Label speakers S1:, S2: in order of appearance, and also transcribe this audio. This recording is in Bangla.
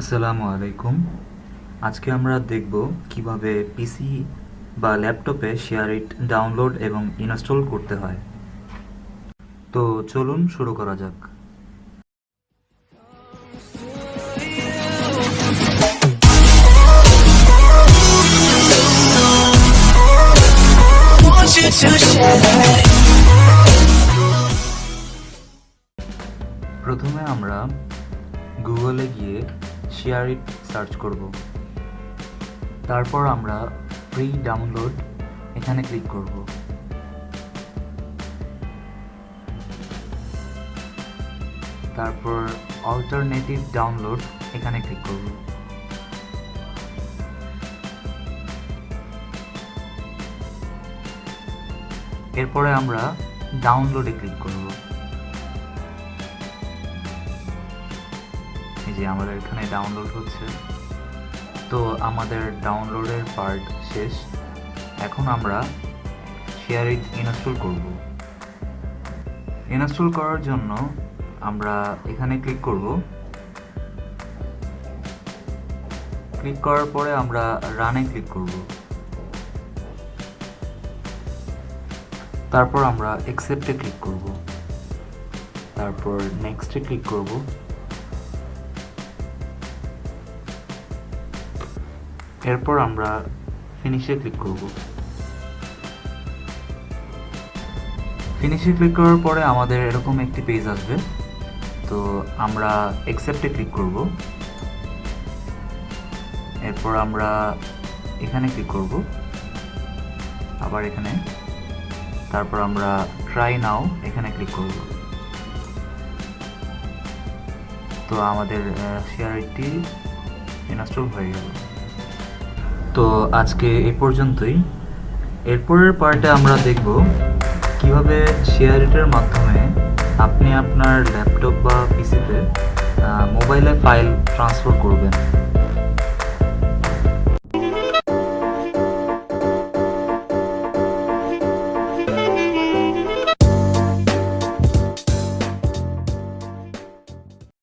S1: আসসালামু আলাইকুম। আজকে আমরা দেখব কিভাবে পিসি বা ল্যাপটপে শেয়ারইট ডাউনলোড এবং ইনস্টল করতে হয়। তো চলুন শুরু করা যাক। প্রথমে আমরা গুগলে গিয়ে শেয়ারইট সার্চ করব। তারপর আমরা ফ্রি ডাউনলোড এখানে ক্লিক করব। তারপর অল্টারনেটিভ ডাউনলোড এখানে ক্লিক করব। এরপরে আমরা ডাউনলোডে ক্লিক করব। এই যে আমাদের এখানে ডাউনলোড হচ্ছে। তো আমাদের ডাউনলোডের পার্ট শেষ। এখন আমরা শেয়ারইট ইনস্টল করব। ইনস্টল করার জন্য আমরা এখানে ক্লিক করব। ক্লিক করার পরে আমরা রানে ক্লিক করব। তারপর আমরা অ্যাকসেপ্টে ক্লিক করব। তারপর নেক্সটে ক্লিক করব। এরপর আমরা ফিনিশে ক্লিক করব। ফিনিশে ক্লিক করার পরে আমাদের এরকম একটি পেজ আসবে। তো আমরা অ্যাকসেপ্টে ক্লিক করব। এরপর আমরা এখানে ক্লিক করব, আবার এখানে। তারপর আমরা ট্রাই নাও এখানে ক্লিক করব। তো আমাদের শেয়ারইটটি ইনস্টল হয়ে গেল। তো আজকে এই পর্যন্তই। এরপরের পার্টে আমরা দেখব কিভাবে শেয়ারইটের মাধ্যমে আপনি আপনার ল্যাপটপ বা পিসিতে মোবাইলে ফাইল ট্রান্সফার করবেন।